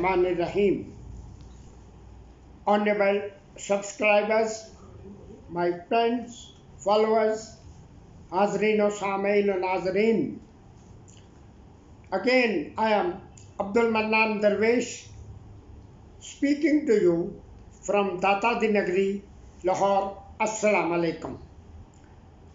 Bismillahirrahmanirrahim. Honorable subscribers, my friends, followers, Hazreen o Samein o Nazreen. Again, I am Abdul Mannan Darwish speaking to you from Data Di Nagri, Lahore. Assalamu alaikum.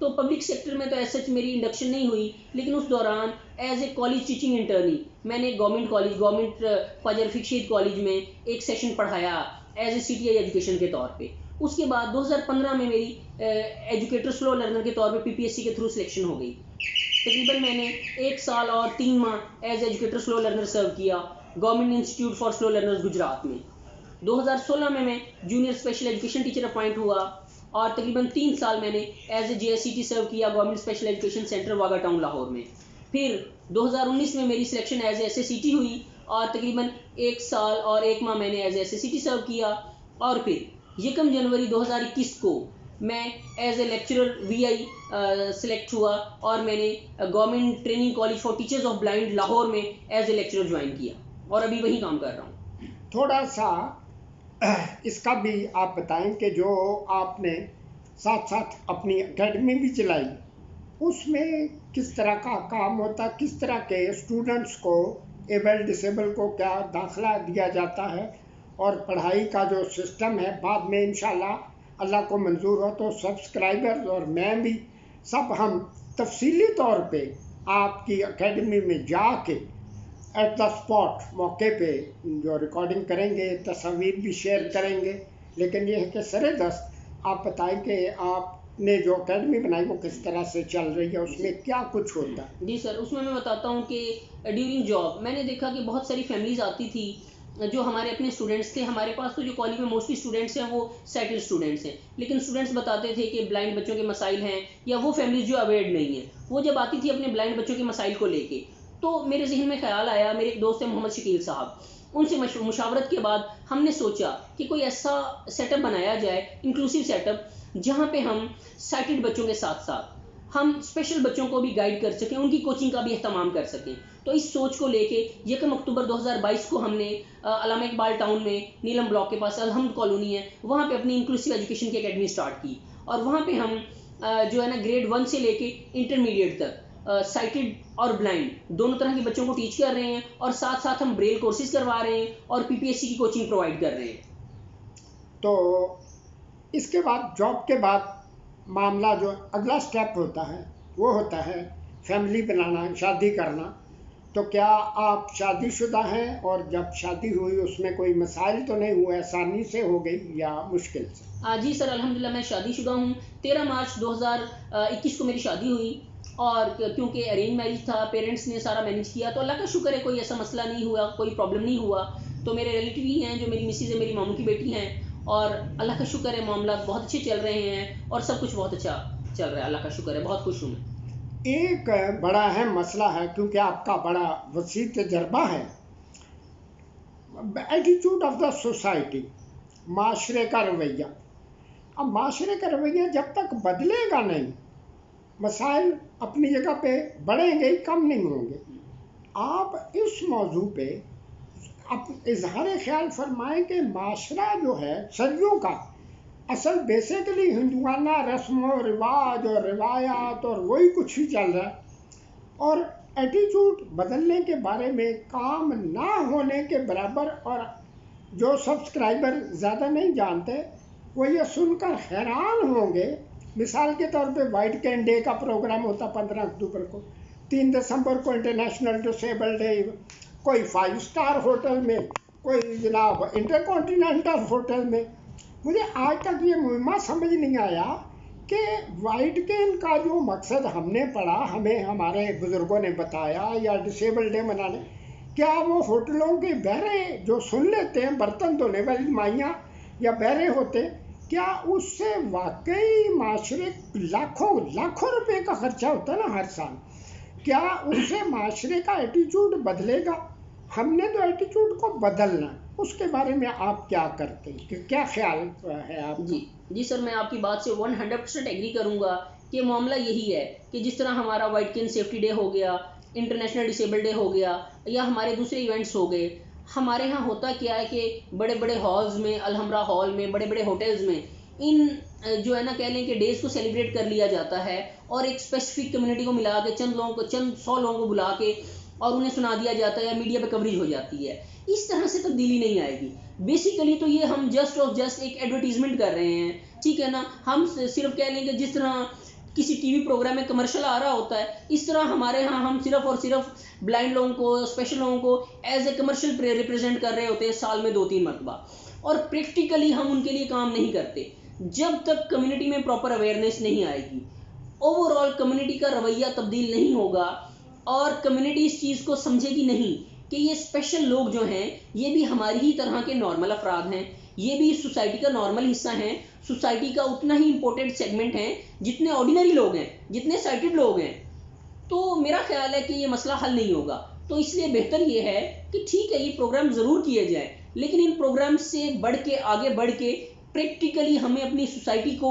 تو public sector میں تو ایسا میری induction نہیں ہوئی، لیکن اس دوران as a college teaching انٹرنی میں نے گورنمنٹ خواجہ رفیق شہید کالج میں ایک سیشن پڑھایا ایز اے CTI ایجوکیشن کے طور پہ. اس کے بعد 2015 میں میری ایجوکیٹر سلو لرنر کے طور پہ PPSC کے تھرو سلیکشن ہو گئی. تقریباً میں نے 1 سال اور 3 ماہ ایز ایجوکیٹر سلو لرنر سرو کیا government institute for slow learners Gujarat میں. 2016 میں junior special education teacher appoint ہوا اور تقریباً 3 سال میں نے ایز اے JSCT سرو کیا government special education centre Wagah town Lahore میں. پھر 2019 میں میری سلیکشن ایز اے SACT ہوئی اور تقریباً 1 سال اور 1 ماہ میں نے ایز اے SACT سرو کیا. اور پھر 1 جنوری 2021 کو میں as a lecturer VI select ہوا اور میں نے government training college for teachers of blind Lahore میں ایز اے لیکچرر جوائن کیا اور ابھی وہیں کام کر رہا ہوں. تھوڑا سا اس کا بھی آپ بتائیں کہ جو آپ نے ساتھ ساتھ اپنی اکیڈمی بھی چلائی، اس میں کس طرح کا کام ہوتا ہے، کس طرح کے اسٹوڈنٹس کو ایبل ڈسیبل کو کیا داخلہ دیا جاتا ہے، اور پڑھائی کا جو سسٹم ہے بعد میں انشاءاللہ اللہ کو منظور ہو تو سبسکرائبر اور میں بھی سب ہم تفصیلی طور پہ آپ کی اکیڈمی میں جا کے ایٹ دا اسپاٹ موقع پہ جو ریکارڈنگ کریں گے، تصاویر بھی شیئر کریں گے. لیکن یہ ہے کہ سر دست آپ بتائیں کہ آپ نے جو اکیڈمی بنائی وہ کس طرح سے چل رہی ہے، اس میں کیا کچھ ہوتا ہے؟ جی سر، اس میں بتاتا ہوں کہ ڈیورنگ جاب میں نے دیکھا کہ بہت ساری فیملیز آتی تھی جو ہمارے اپنے اسٹوڈنٹس تھے. ہمارے پاس تو جو کالج میں موسٹلی اسٹوڈنٹس ہیں وہ سائٹڈ اسٹوڈنٹس ہیں، لیکن اسٹوڈنٹس بتاتے تھے کہ بلائنڈ بچوں کے مسائل ہیں یا وہ فیملیز جو اویئرڈ نہیں ہیں. وہ جب آتی تھی اپنے بلائنڈ بچوں کے مسائل کو لے کے تو میرے ذہن میں خیال آیا، میرے ایک دوست ہیں محمد شکیل صاحب، ان سے مشاورت کے بعد ہم نے سوچا کہ کوئی ایسا سیٹ اپ بنایا جائے، انکلوسیو سیٹ اپ، جہاں پہ ہم سائٹڈ بچوں کے ساتھ ساتھ ہم اسپیشل بچوں کو بھی گائیڈ کر سکیں، ان کی کوچنگ کا بھی اہتمام کر سکیں. تو اس سوچ کو لے کے 1 اکتوبر 2022 کو ہم نے علامہ اقبال ٹاؤن میں نیلم بلاک کے پاس الحمد کالونی ہے، وہاں پہ اپنی انکلوسیو ایجوکیشن کی اکیڈمی سٹارٹ کی. اور وہاں پہ ہم جو ہے نا گریڈ 1 سے لے کے انٹرمیڈیٹ تک سائٹڈ اور بلائنڈ دونوں طرح کے بچوں کو ٹیچ کر رہے ہیں، اور ساتھ ساتھ ہم بریل کورسز کروا رہے ہیں اور PPSC کی کوچنگ پرووائڈ کر رہے ہیں. تو اس کے بعد جاب کے بعد معاملہ جو اگلا سٹیپ ہوتا ہے وہ ہوتا ہے فیملی بنانا، شادی کرنا. تو کیا آپ شادی شدہ ہیں، اور جب شادی ہوئی اس میں کوئی مسائل تو نہیں ہوئے، آسانی سے ہو گئی یا مشکل سے؟ جی سر، الحمدللہ میں شادی شدہ ہوں. 13 مارچ 2021 کو میری شادی ہوئی، اور کیونکہ ارینج میرج تھا، پیرنٹس نے سارا مینیج کیا، تو اللہ کا شکر ہے کوئی ایسا مسئلہ نہیں ہوا، کوئی پرابلم نہیں ہوا. تو میرے ریلیٹیو ہی ہیں جو میری مسز ہے، میری ماموں کی بیٹی ہیں، اور اللہ کا شکر ہے معاملات بہت اچھے چل رہے ہیں اور سب کچھ بہت اچھا چل رہا ہے، اللہ کا شکر ہے، بہت خوش ہوں میں. ایک بڑا اہم مسئلہ ہے، کیونکہ آپ کا بڑا وسیع تجربہ ہے، ایٹیٹیوڈ آف دا سوسائٹی، معاشرے کا رویہ. اب معاشرے کا رویہ جب تک بدلے گا نہیں، مسائل اپنی جگہ پہ بڑھیں گے، کم نہیں ہوں گے. آپ اس موضوع پہ اظہار خیال فرمائیں کہ معاشرہ جو ہے صدیوں کا اصل بیسیکلی ہندوانہ رسم و رواج اور روایات اور وہی کچھ ہی چل رہا ہے، اور ایٹیٹیوڈ بدلنے کے بارے میں کام نہ ہونے کے برابر. اور جو سبسکرائبر زیادہ نہیں جانتے وہ یہ سن کر حیران ہوں گے. مثال کے طور پہ وائٹ کین ڈے کا پروگرام ہوتا 15 اکتوبر کو، 3 دسمبر کو انٹرنیشنل ڈسیبل ڈے، کوئی 5 اسٹار ہوٹل میں، کوئی جناب انٹر کانٹیننٹل ہوٹل میں. مجھے آج تک یہ مہمہ سمجھ نہیں آیا کہ وائٹ کین کا جو مقصد ہم نے پڑھا، ہمیں ہمارے بزرگوں نے بتایا، یا ڈسیبل ڈے منانے، کیا وہ ہوٹلوں کے بہرے جو سن لیتے ہیں برتن دھونے والی مائیاں یا بہرے ہوتے، کیا اس سے واقعی معاشرے لاکھوں روپے کا خرچہ ہوتا ہے نا ہر سال، کیا اس سے معاشرے کا ایٹیٹیوڈ بدلے گا؟ ہم نے تو ایٹیٹیوڈ کو بدلنا، اس کے بارے میں آپ کیا کرتے ہیں، کیا خیال ہے آپ؟ جی سر، میں آپ کی بات سے 100% ایگری کروں گا کہ معاملہ یہی ہے کہ جس طرح ہمارا وائٹ کین سیفٹی ڈے ہو گیا، انٹرنیشنل ڈسیبل ڈے ہو گیا، یا ہمارے دوسرے ایونٹس ہو گئے، ہمارے ہاں ہوتا کیا ہے کہ بڑے بڑے ہالز میں، الحمرا ہال میں، بڑے بڑے ہوٹلز میں ان جو ہے نا کہہ لیں کہ ڈیز کو سیلیبریٹ کر لیا جاتا ہے، اور ایک اسپیسیفک کمیونٹی کو ملا کے چند 100 لوگوں کو بلا کے اور انہیں سنا دیا جاتا ہے، یا میڈیا پہ کوریج ہو جاتی ہے. اس طرح سے تبدیلی نہیں آئے گی. بیسیکلی تو یہ ہم جسٹ ایک ایڈورٹیزمنٹ کر رہے ہیں، ٹھیک ہے نا. ہم صرف کہہ لیں کہ جس طرح کسی ٹی وی پروگرام میں کمرشل آ رہا ہوتا ہے، اس طرح ہمارے ہاں ہم صرف اور صرف بلائنڈ لوگوں کو، اسپیشل لوگوں کو ایز اے کمرشل ریپرزینٹ کر رہے ہوتے ہیں سال میں 2-3 مرتبہ، اور پریکٹیکلی ہم ان کے لیے کام نہیں کرتے جب تک کمیونٹی میں پراپر اویئرنیس نہیں آئے گی، اوور آل کمیونٹی کا رویہ تبدیل نہیں ہوگا، اور کمیونٹی اس چیز کو سمجھے گی نہیں کہ یہ اسپیشل لوگ جو ہیں یہ بھی ہماری ہی طرح کے نارمل افراد ہیں، یہ بھی سوسائٹی کا نارمل حصہ ہیں، سوسائٹی کا اتنا ہی امپورٹنٹ سیگمنٹ ہیں جتنے آرڈینری لوگ ہیں، جتنے سائٹڈ لوگ ہیں۔ تو میرا خیال ہے کہ یہ مسئلہ حل نہیں ہوگا، تو اس لیے بہتر یہ ہے کہ ٹھیک ہے یہ پروگرام ضرور کیے جائیں، لیکن ان پروگرام سے بڑھ کے آگے بڑھ کے پریکٹیکلی ہمیں اپنی سوسائٹی کو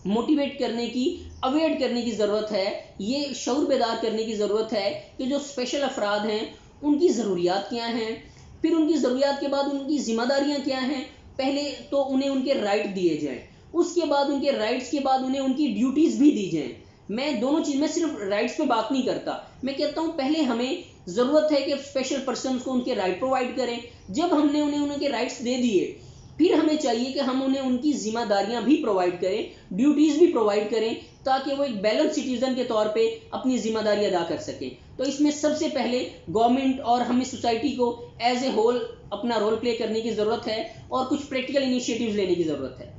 موٹیویٹ کرنے کی، اویئر کرنے کی ضرورت ہے، یہ شعور بیدار کرنے کی ضرورت ہے کہ جو اسپیشل افراد ہیں ان کی ضروریات کیا ہیں، پھر ان کی ضروریات کے بعد ان کی ذمہ داریاں کیا ہیں، پہلے تو انہیں ان کے رائٹ دیے جائیں، اس کے بعد ان کے رائٹس کے بعد انہیں ان کی ڈیوٹیز بھی دی جائیں۔ میں دونوں چیز، میں صرف رائٹس پہ بات نہیں کرتا، میں کہتا ہوں پہلے ہمیں ضرورت ہے کہ اسپیشل پرسنس کو ان کے رائٹ پرووائڈ کریں، جب ہم نے انہیں ان کے رائٹس دے دیے پھر ہمیں چاہیے کہ ہم انہیں ان کی ذمہ داریاں بھی پرووائڈ کریں، ڈیوٹیز بھی پرووائڈ کریں، تاکہ وہ ایک بیلنس سٹیزن کے طور پہ اپنی ذمہ داری ادا کر سکیں۔ تو اس میں سب سے پہلے گورنمنٹ اور ہمیں سوسائٹی کو ایز اے ہول اپنا رول پلے کرنے کی ضرورت ہے، اور کچھ پریکٹیکل انیشیٹیوز لینے کی ضرورت ہے۔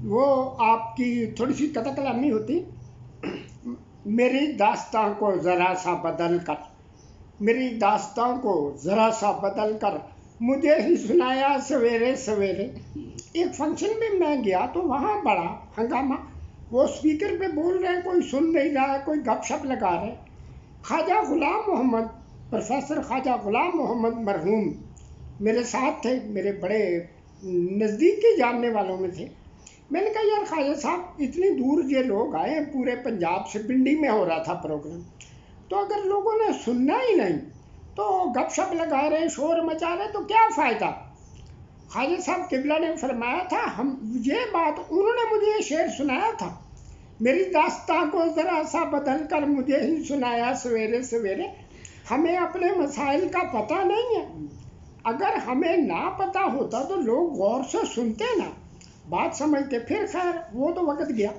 وہ آپ کی تھوڑی سی قطع کلامی ہوتی، میری داستان کو ذرا سا بدل کر، میری داستان کو ذرا سا بدل کر مجھے ہی سنایا سویرے سویرے۔ ایک فنکشن میں گیا تو وہاں بڑا ہنگامہ، وہ اسپیکر پہ بول رہے ہیں، کوئی سن نہیں رہا ہے، کوئی گپ شپ لگا رہے۔ خواجہ غلام محمد، پروفیسر خواجہ غلام محمد مرحوم میرے ساتھ تھے، میرے بڑے نزدیکی جاننے والوں میں تھے۔ میں نے کہا یار خواجہ صاحب اتنی دور یہ لوگ آئے ہیں پورے پنجاب سے، پنڈی میں ہو رہا تھا پروگرام، تو اگر لوگوں نے سننا ہی نہیں تو گپ شپ لگا رہے، شور مچا رہے، تو کیا فائدہ؟ خواجہ صاحب قبلہ نے فرمایا تھا، یہ بات انہوں نے مجھے یہ شعر سنایا تھا، میری داستان کو ذرا سا بدل کر مجھے ہی سنایا سویرے سویرے۔ ہمیں اپنے مسائل کا پتہ نہیں ہے، اگر ہمیں نہ پتہ ہوتا تو لوگ غور سے سنتے نا، بات سمجھتے۔ پھر خیر وہ تو وقت گیا،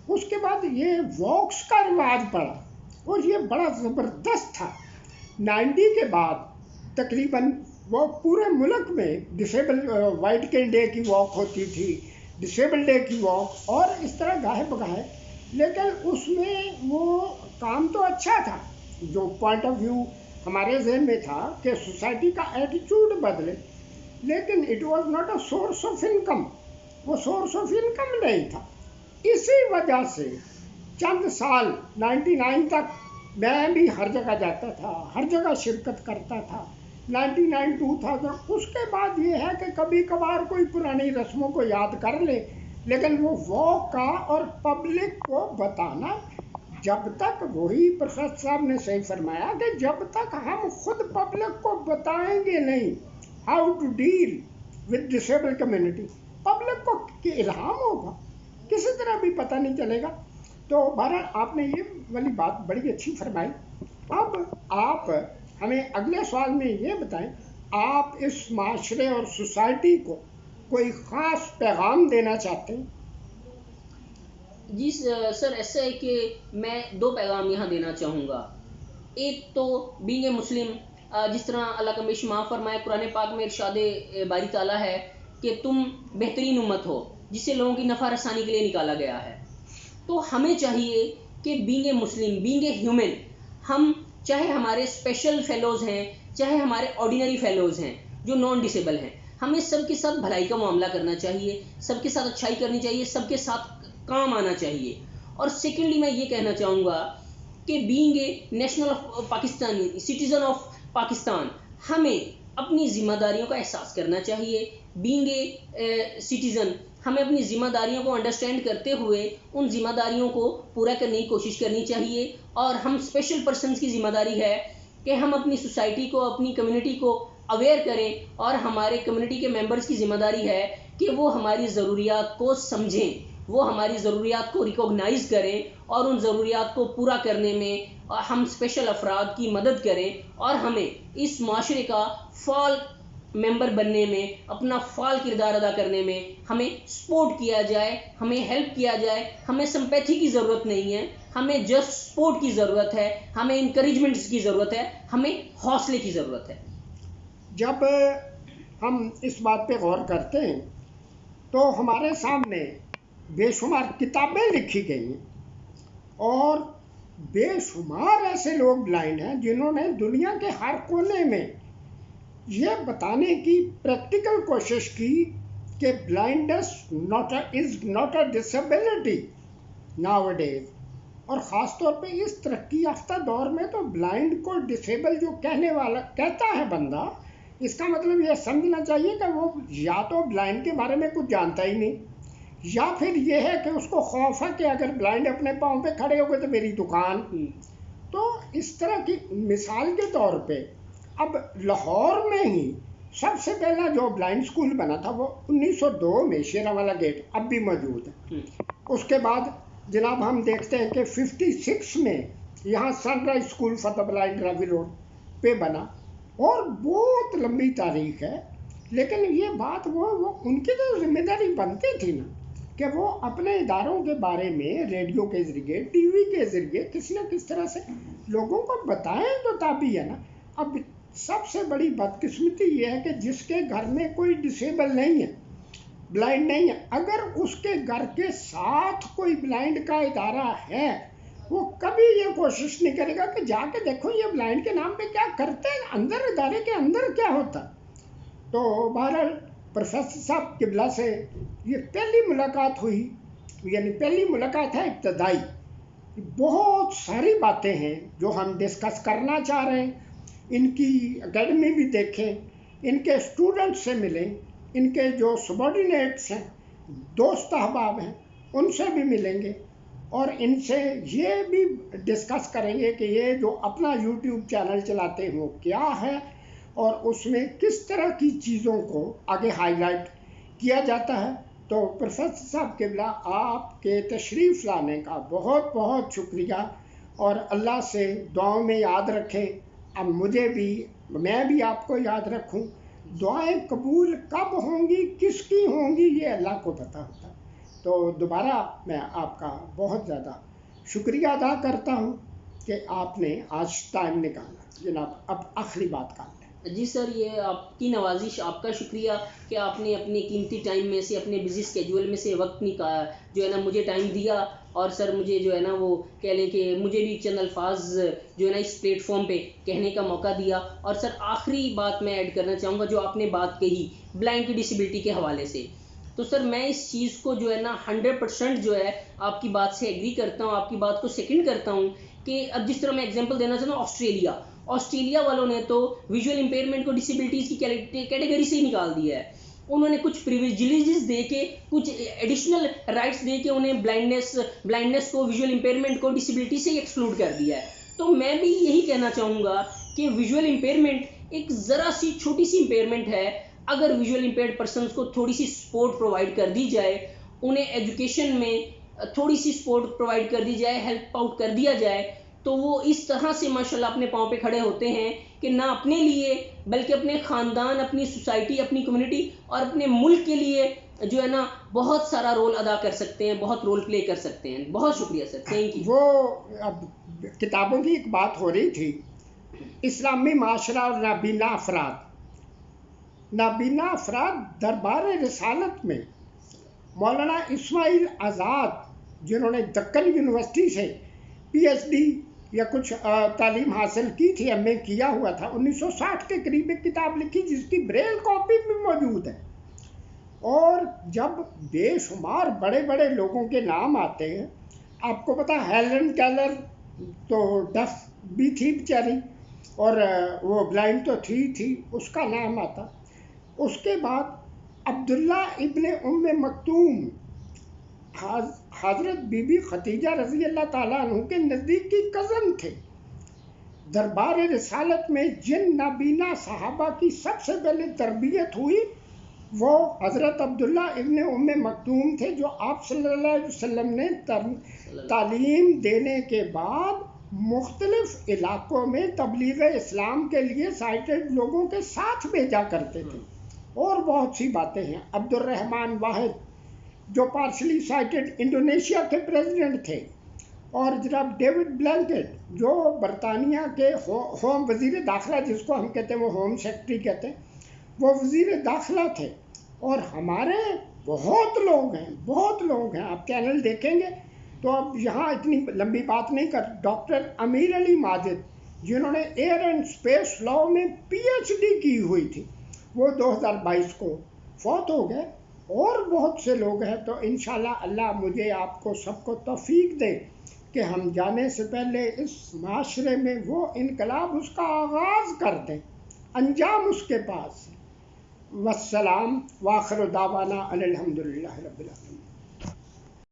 اس کے بعد یہ واکس کا رواج پڑا، اور یہ بڑا زبردست تھا۔ 90 کے بعد تقریباً وہ پورے ملک میں ڈسیبل وائٹ کین ڈے کی واک ہوتی تھی، ڈسیبل ڈے کی واک، اور اس طرح گاہے بگاہے، لیکن اس میں وہ کام تو اچھا تھا، جو پوائنٹ آف ویو ہمارے ذہن میں تھا کہ سوسائٹی کا ایٹیچیوڈ بدلے، لیکن it was not a source of income, وہ سورس آف انکم نہیں تھا۔ اسی وجہ سے چند سال 99 تک میں بھی ہر جگہ جاتا تھا، ہر جگہ شرکت کرتا تھا، 99 2000۔ اس کے بعد یہ ہے کہ کبھی کبھار کوئی پرانی رسموں کو یاد کر لے، لیکن وہ واک کا اور پبلک کو بتانا، جب تک، وہی پروفیسر صاحب نے صحیح فرمایا کہ جب تک ہم خود پبلک کو بتائیں گے نہیں how to deal with disable community, public کو الہام ہوگا، کسی طرح بھی پتہ نہیں چلے گا۔ تو بہرحال آپ نے یہ والی بات بڑی اچھی فرمائی۔ اب آپ ہمیں اگلے سوال میں یہ بتائیں، آپ اس معاشرے اور سوسائٹی کو کوئی خاص پیغام دینا چاہتے ہیں؟ جی سر، ایسا ہے کہ میں 2 پیغام یہاں دینا چاہوں گا۔ ایک تو بینگ اے مسلم، جس طرح اللہ کا بیش معاف فرمائے، قرآن پاک میں ارشاد باری تعالیٰ ہے کہ تم بہترین امت ہو جسے لوگوں کی نفع رسانی کے لیے نکالا گیا ہے۔ تو ہمیں چاہیے کہ being a Muslim, being a human, ہم چاہے ہمارے اسپیشل فیلوز ہیں، چاہے ہمارے آرڈینری فیلوز ہیں جو نان ڈسیبل ہیں، ہمیں سب کے ساتھ بھلائی کا معاملہ کرنا چاہیے، سب کے ساتھ اچھائی کرنی چاہیے، سب کے ساتھ کام آنا چاہیے۔ اور سیکنڈلی میں یہ کہنا چاہوں گا کہ being a national of Pakistani, citizen of Pakistan, ہمیں اپنی ذمہ داریوں کا احساس کرنا چاہیے۔ بینگ اے سٹیزن، ہمیں اپنی ذمہ داریوں کو انڈرسٹینڈ کرتے ہوئے ان ذمہ داریوں کو پورا کرنے کی کوشش کرنی چاہیے۔ اور ہم اسپیشل پرسنس کی ذمہ داری ہے کہ ہم اپنی سوسائٹی کو، اپنی کمیونٹی کو اویئر کریں، اور ہمارے کمیونٹی کے ممبرس کی ذمہ داری ہے کہ وہ ہماری ضروریات کو سمجھیں، وہ ہماری ضروریات کو ریکوگنائز کریں، اور ان ضروریات کو پورا کرنے میں ہم اسپیشل افراد کی مدد کریں، اور ہمیں اس معاشرے کا فعال ممبر بننے میں، اپنا فعال کردار ادا کرنے میں ہمیں سپورٹ کیا جائے، ہمیں ہیلپ کیا جائے. ہمیں سمپیتھی کی ضرورت نہیں ہے، ہمیں جسٹ سپورٹ کی ضرورت ہے، ہمیں انکریجمنٹس کی ضرورت ہے، ہمیں حوصلے کی ضرورت ہے. جب ہم اس بات پہ غور کرتے ہیں تو ہمارے سامنے بے شمار کتابیں لکھی گئی ہیں اور بے شمار ایسے لوگ بلائنڈ ہیں جنہوں نے دنیا کے ہر کونے میں یہ بتانے کی پریکٹیکل کوشش کی کہ blindness is not a disability nowadays. اور خاص طور پہ اس ترقی یافتہ دور میں تو بلائنڈ کو ڈسیبل جو کہتا ہے بندہ، اس کا مطلب یہ سمجھنا چاہیے کہ وہ یا تو بلائنڈ کے بارے میں کچھ جانتا ہی نہیں، یا پھر یہ ہے کہ اس کو خوف ہے کہ اگر بلائنڈ اپنے پاؤں پہ کھڑے ہو گئے تو میری دکان. تو اس طرح کی مثال کے طور پہ اب لاہور میں ہی سب سے پہلا جو بلائنڈ اسکول بنا تھا وہ 1902 میں شیرا والا گیٹ اب بھی موجود ہے. اس کے بعد جناب ہم دیکھتے ہیں کہ 56 میں یہاں sunrise school for the blind Ravi road پہ بنا، اور بہت لمبی تاریخ ہے. لیکن یہ بات وہ ان کی تو ذمہ داری بنتی تھی نا کہ وہ اپنے اداروں کے بارے میں ریڈیو کے ذریعے، ٹی وی کے ذریعے کسی نہ کس طرح سے لوگوں کو بتائیں تو تابی ہے نا. اب سب سے بڑی بدقسمتی یہ ہے کہ جس کے گھر میں کوئی ڈسیبل نہیں ہے، بلائنڈ نہیں ہے، اگر اس کے گھر کے ساتھ کوئی بلائنڈ کا ادارہ ہے، وہ کبھی یہ کوشش نہیں کرے گا کہ جا کے دیکھو یہ بلائنڈ کے نام پہ کیا کرتے ہیں، اندر ادارے کے اندر کیا ہوتا. تو بہرحال پروفیسر صاحب قبلہ سے یہ پہلی ملاقات ہوئی، یعنی پہلی ملاقات ہے ابتدائی. بہت ساری باتیں ہیں جو ہم ڈسکس کرنا چاہ رہے ہیں. ان کی اکیڈمی بھی دیکھیں، ان کے اسٹوڈنٹ سے ملیں، ان کے جو سبارڈینیٹس ہیں، دوست احباب ہیں، ان سے بھی ملیں گے اور ان سے یہ بھی ڈسکس کریں گے کہ یہ جو اپنا یوٹیوب چینل چلاتے ہیں وہ کیا ہے اور اس میں کس طرح کی چیزوں کو آگے ہائی لائٹ کیا جاتا ہے. تو پروفیسر صاحب قبلہ آپ کے تشریف لانے کا بہت بہت شکریہ، اور اللہ سے دعاؤں میں یاد رکھیں. اب مجھے بھی، میں بھی آپ کو یاد رکھوں. دعائیں قبول کب ہوں گی، کس کی ہوں گی، یہ اللہ کو پتہ ہوتا. تو دوبارہ میں آپ کا بہت زیادہ شکریہ ادا کرتا ہوں کہ آپ نے آج ٹائم نکالا. جناب اب آخری بات کر لیں. جی سر، یہ آپ کی نوازش، آپ کا شکریہ کہ آپ نے اپنے قیمتی ٹائم میں سے، اپنے بزی اسکیجول میں سے وقت جو ہے نا مجھے ٹائم دیا، اور سر مجھے جو ہے نا وہ کہہ لیں کہ مجھے بھی چند الفاظ جو ہے نا اس پلیٹ فارم پہ کہنے کا موقع دیا. اور سر آخری بات میں ایڈ کرنا چاہوں گا، جو آپ نے بات کہی بلائنڈ کی ڈسیبلٹی کے حوالے سے، تو سر میں اس چیز کو جو ہے نا 100% جو ہے آپ کی بات سے ایگری کرتا ہوں، آپ کی بات کو سیکنڈ کرتا ہوں. کہ اب جس طرح میں ایگزامپل دینا چاہتا ہوں، آسٹریلیا والوں نے تو ویژول امپیئرمنٹ کو ڈسیبلٹیز کی کیٹیگری سے ہی نکال دیا ہے. انہوں نے کچھ پریویلیجز دے کے، کچھ ایڈیشنل رائٹس دے کے انہیں بلائنڈنس کو، ویژول امپیئرمنٹ کو ڈسیبلٹی سے ہی ایکسکلوڈ کر دیا ہے. تو میں بھی یہی کہنا چاہوں گا کہ ویژول امپیئرمنٹ ایک ذرا سی چھوٹی سی امپیئرمنٹ ہے. اگر ویژول امپیئرڈ پرسنس کو تھوڑی سی سپورٹ پرووائڈ کر دی جائے، انہیں ایجوکیشن میں تھوڑی سی سپورٹ پرووائڈ کر دی جائے، ہیلپ آؤٹ کر دیا جائے، تو وہ اس طرح سے ماشاءاللہ اپنے پاؤں پہ کھڑے ہوتے ہیں کہ نہ اپنے لیے بلکہ اپنے خاندان، اپنی سوسائٹی، اپنی کمیونٹی اور اپنے ملک کے لیے جو ہے نا بہت سارا رول ادا کر سکتے ہیں، بہت رول پلے کر سکتے ہیں. بہت شکریہ سر، تھینک یو. وہ اب کتابوں کی ایک بات ہو رہی تھی، اسلامی معاشرہ اور نابینا افراد. نابینا افراد دربار رسالت میں مولانا اسماعیل آزاد، جنہوں نے دکن یونیورسٹی سے PhD یا کچھ تعلیم حاصل کی تھی، ایم اے کیا ہوا تھا، 1960 کے قریب ایک کتاب لکھی جس کی بریل کاپی بھی موجود ہے. اور جب بے شمار بڑے بڑے لوگوں کے نام آتے ہیں، آپ کو پتا ہیلن کیلر تو ڈف بھی تھی بیچاری، اور وہ بلائنڈ تو تھی، اس کا نام آتا. اس کے بعد عبداللہ ابن ام مکتوم، حضرت بی بی خدیجہ رضی اللہ تعالیٰ عنہ کے نزدیکی کزن تھے. دربار رسالت میں جن نابینا صحابہ کی سب سے پہلے تربیت ہوئی وہ حضرت عبداللہ ابن ام مکتوم تھے، جو آپ صلی اللہ علیہ وسلم نے تعلیم دینے کے بعد مختلف علاقوں میں تبلیغ اسلام کے لیے سائٹڈ لوگوں کے ساتھ بھیجا کرتے تھے، اور بہت سی باتیں ہیں۔ عبد الرحمن واحد جو پارشلی سائٹڈ انڈونیشیا کے پریزیڈنٹ تھے، اور جناب ڈیوڈ بلینکٹ جو برطانیہ کے ہوم وزیر داخلہ، جس کو ہم کہتے ہیں وہ ہوم سیکرٹری کہتے ہیں، وہ وزیر داخلہ تھے، اور ہمارے بہت لوگ ہیں، آپ چینل دیکھیں گے تو اب یہاں اتنی لمبی بات نہیں کر۔ ڈاکٹر امیر علی ماجد جنہوں نے ایئر اینڈ اسپیس لاء میں PhD کی ہوئی تھی، وہ 2022 کو فوت ہو گئے، اور بہت سے لوگ ہیں۔ تو انشاءاللہ اللہ مجھے آپ کو سب کو توفیق دے کہ ہم جانے سے پہلے اس معاشرے میں وہ انقلاب اس کا آغاز کر دیں، انجام اس کے پاس ہے۔ والسلام وآخر دعوانا ان الحمدللہ رب العالمین۔